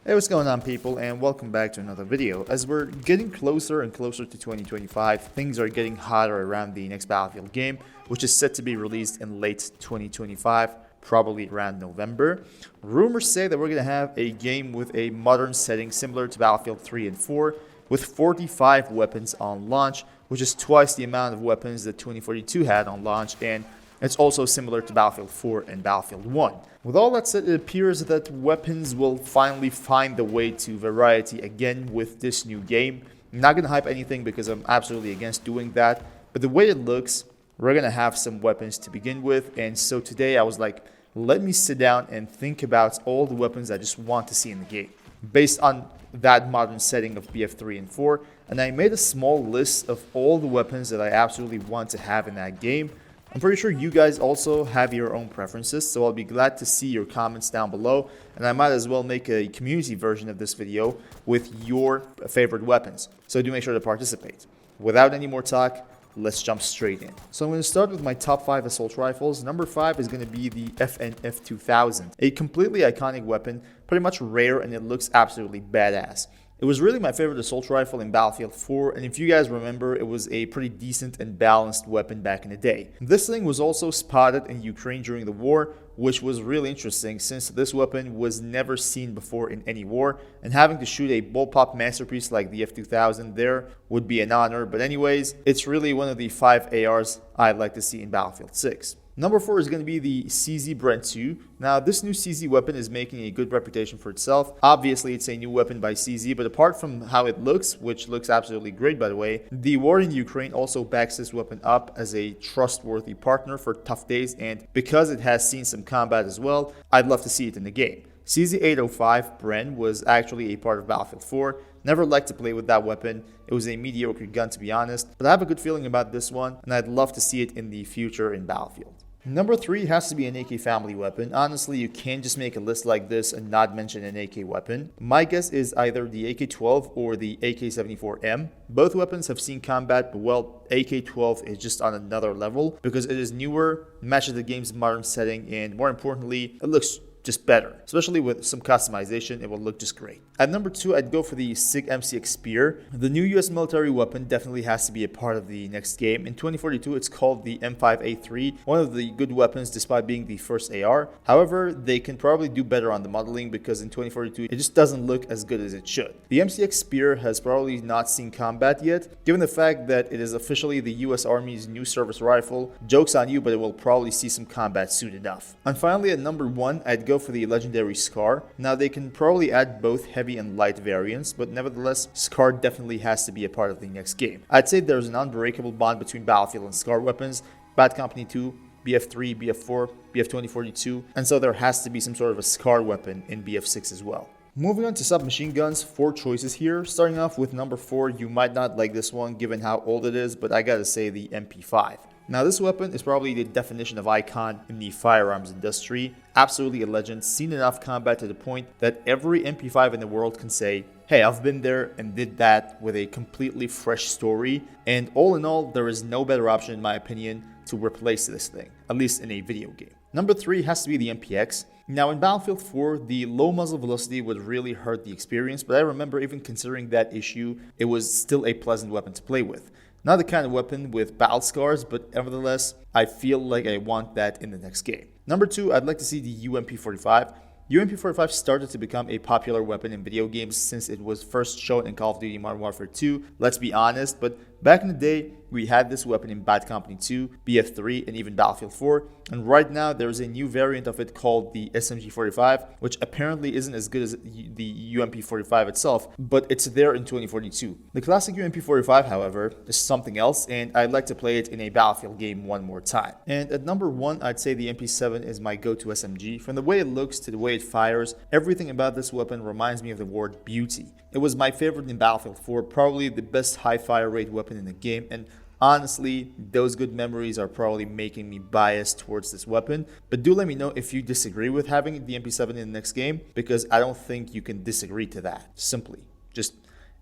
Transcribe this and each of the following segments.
Hey, what's going on, people, and welcome back to another video. As we're getting closer and closer to 2025, things are getting hotter around the next Battlefield game, which is set to be released in late 2025, probably around November. Rumors say that we're going to have a game with a modern setting similar to Battlefield 3 and 4, with 45 weapons on launch, which is twice the amount of weapons that 2042 had on launch, and it's also similar to Battlefield 4 and Battlefield 1. With all that said, it appears that weapons will finally find the way to variety again with this new game. I'm not going to hype anything because I'm absolutely against doing that, but the way it looks, we're going to have some weapons to begin with, and so today I was like, let me sit down and think about all the weapons I just want to see in the game, based on that modern setting of BF3 and 4, and I made a small list of all the weapons that I absolutely want to have in that game. I'm pretty sure you guys also have your own preferences, so I'll be glad to see your comments down below, and I might as well make a community version of this video with your favorite weapons, so do make sure to participate. Without any more talk, let's jump straight in. So I'm going to start with my top 5 assault rifles. Number 5 is going to be the FNF 2000, a completely iconic weapon, pretty much rare, and it looks absolutely badass. It was really my favorite assault rifle in Battlefield 4, and if you guys remember, it was a pretty decent and balanced weapon back in the day. This thing was also spotted in Ukraine during the war, which was really interesting since this weapon was never seen before in any war, and having to shoot a bullpup masterpiece like the F2000 there would be an honor. But anyways, it's really one of the 5 ARs I'd like to see in Battlefield 6. Number 4 is going to be the CZ Brent 2. Now, this new CZ weapon is making a good reputation for itself. Obviously, it's a new weapon by CZ, but apart from how it looks, which looks absolutely great by the way, the war in Ukraine also backs this weapon up as a trustworthy partner for tough days, and because it has seen some combat as well, I'd love to see it in the game. CZ-805 Bren was actually a part of Battlefield 4. Never liked to play with that weapon. It was a mediocre gun, to be honest, but I have a good feeling about this one, and I'd love to see it in the future in Battlefield. Number 3 has to be an AK family weapon. Honestly, you can't just make a list like this and not mention an AK weapon. My guess is either the AK-12 or the AK-74M. Both weapons have seen combat, but well, AK-12 is just on another level because it is newer, matches the game's modern setting, and more importantly, it looks just better. Especially with some customization, it will look just great. At number 2, I'd go for the SIG MCX Spear. The new US military weapon definitely has to be a part of the next game. In 2042, it's called the M5A3, one of the good weapons despite being the first AR. However, they can probably do better on the modeling because in 2042, it just doesn't look as good as it should. The MCX Spear has probably not seen combat yet, given the fact that it is officially the US Army's new service rifle. Joke's on you, but it will probably see some combat soon enough. And finally, at number 1, I'd go for the legendary Scar. Now, they can probably add both heavy and light variants, but nevertheless, Scar definitely has to be a part of the next game. I'd say there's an unbreakable bond between Battlefield and Scar weapons, Bad Company 2, BF3, BF4, BF2042, and so there has to be some sort of a Scar weapon in BF6 as well. Moving on to submachine guns, 4 choices here. Starting off with number 4, you might not like this one given how old it is, but I gotta say the MP5. Now, this weapon is probably the definition of icon in the firearms industry. Absolutely a legend, seen enough combat to the point that every MP5 in the world can say, hey, I've been there and did that with a completely fresh story. And all in all, there is no better option in my opinion to replace this thing, at least in a video game. Number 3 has to be the MPX. Now, in Battlefield 4, the low muzzle velocity would really hurt the experience, but I remember even considering that issue, it was still a pleasant weapon to play with. Not the kind of weapon with battle scars, but nevertheless, I feel like I want that in the next game. Number 2, I'd like to see the UMP-45. UMP-45 started to become a popular weapon in video games since it was first shown in Call of Duty Modern Warfare 2, let's be honest, but back in the day, we had this weapon in Bad Company 2, BF3, and even Battlefield 4, and right now there is a new variant of it called the SMG-45, which apparently isn't as good as the UMP-45 itself, but it's there in 2042. The classic UMP-45, however, is something else, and I'd like to play it in a Battlefield game one more time. And at number 1, I'd say the MP7 is my go-to SMG. From the way it looks to the way it fires, everything about this weapon reminds me of the word beauty. It was my favorite in Battlefield 4, probably the best high fire rate weapon in the game, and honestly, those good memories are probably making me biased towards this weapon, but do let me know if you disagree with having the MP7 in the next game, because I don't think you can disagree to that. Simply, just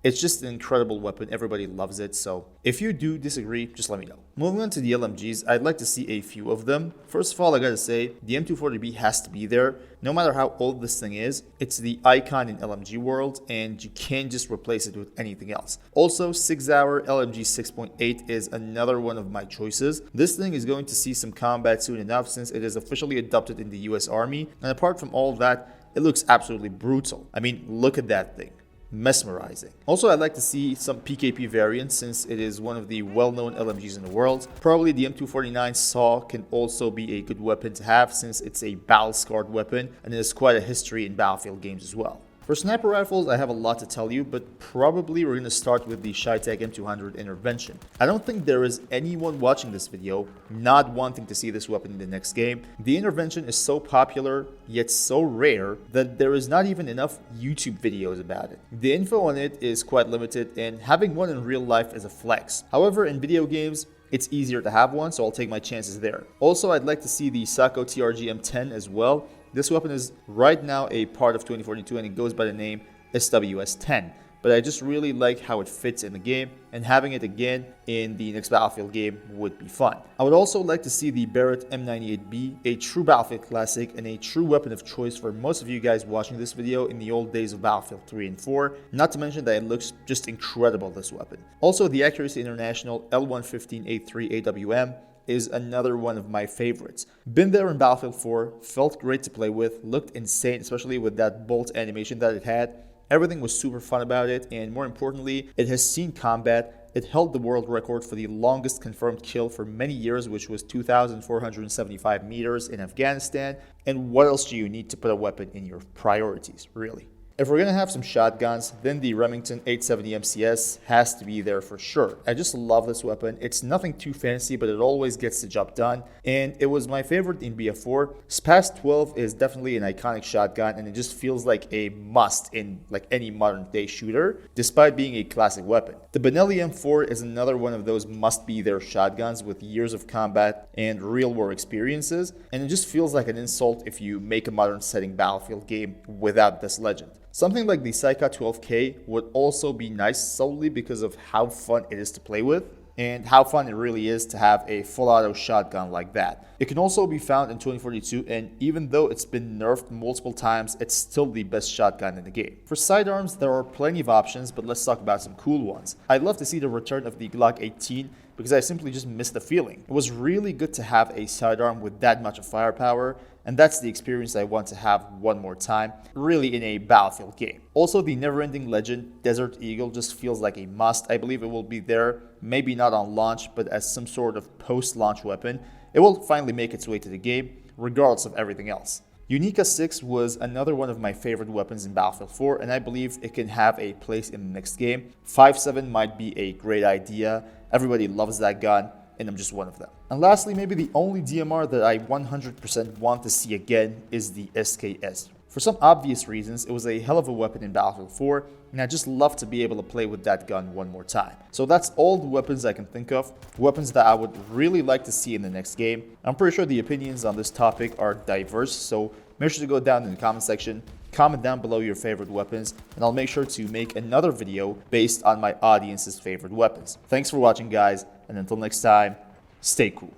It's just an incredible weapon. Everybody loves it. So if you do disagree, just let me know. Moving on to the LMGs, I'd like to see a few of them. First of all, I gotta say, the M240B has to be there. No matter how old this thing is, it's the icon in LMG world, and you can't just replace it with anything else. Also, 6-hour LMG 6.8 is another one of my choices. This thing is going to see some combat soon enough since it is officially adopted in the US Army, and apart from all that, it looks absolutely brutal. I mean, look at that thing. Mesmerizing. Also, I'd like to see some PKP variants since it is one of the well-known LMGs in the world. Probably the M249 SAW can also be a good weapon to have since it's a battle-scarred weapon and it has quite a history in Battlefield games as well. For sniper rifles, I have a lot to tell you, but probably we're going to start with the Shytech M200 Intervention. I don't think there is anyone watching this video not wanting to see this weapon in the next game. The Intervention is so popular, yet so rare, that there is not even enough YouTube videos about it. The info on it is quite limited, and having one in real life is a flex. However, in video games, it's easier to have one, so I'll take my chances there. Also, I'd like to see the Sako TRG M10 as well. This weapon is right now a part of 2042 and it goes by the name SWS-10. But I just really like how it fits in the game, and having it again in the next Battlefield game would be fun. I would also like to see the Barrett M98B, a true Battlefield classic and a true weapon of choice for most of you guys watching this video in the old days of Battlefield 3 and 4, not to mention that it looks just incredible, this weapon. Also, the Accuracy International L115A3 AWM is another one of my favorites. Been there in Battlefield 4, felt great to play with, looked insane, especially with that bolt animation that it had. Everything was super fun about it, and more importantly, it has seen combat. It held the world record for the longest confirmed kill for many years, which was 2,475 meters in Afghanistan. And what else do you need to put a weapon in your priorities, really? If we're going to have some shotguns, then the Remington 870 MCS has to be there for sure. I just love this weapon. It's nothing too fancy, but it always gets the job done. And it was my favorite in BF4. SPAS 12 is definitely an iconic shotgun, and it just feels like a must in like any modern day shooter, despite being a classic weapon. The Benelli M4 is another one of those must-be-there shotguns with years of combat and real-war experiences, and it just feels like an insult if you make a modern setting Battlefield game without this legend. Something like the Saiga 12K would also be nice solely because of how fun it is to play with and how fun it really is to have a full auto shotgun like that. It can also be found in 2042, and even though it's been nerfed multiple times, it's still the best shotgun in the game. For sidearms, there are plenty of options, but let's talk about some cool ones. I'd love to see the return of the Glock 18 because I simply just miss the feeling. It was really good to have a sidearm with that much of firepower, and that's the experience I want to have one more time, really in a Battlefield game. Also, the never-ending legend, Desert Eagle, just feels like a must. I believe it will be there, maybe not on launch, but as some sort of post-launch weapon. It will finally make its way to the game, regardless of everything else. Unica 6 was another one of my favorite weapons in Battlefield 4, and I believe it can have a place in the next game. 5.7 might be a great idea. Everybody loves that gun, and I'm just one of them. And lastly, maybe the only DMR that I 100% want to see again is the SKS. For some obvious reasons, it was a hell of a weapon in Battlefield 4, and I just love to be able to play with that gun one more time. So that's all the weapons I can think of, weapons that I would really like to see in the next game. I'm pretty sure the opinions on this topic are diverse, so make sure to go down in the comment section, comment down below your favorite weapons, and I'll make sure to make another video based on my audience's favorite weapons. Thanks for watching, guys, and until next time, stay cool.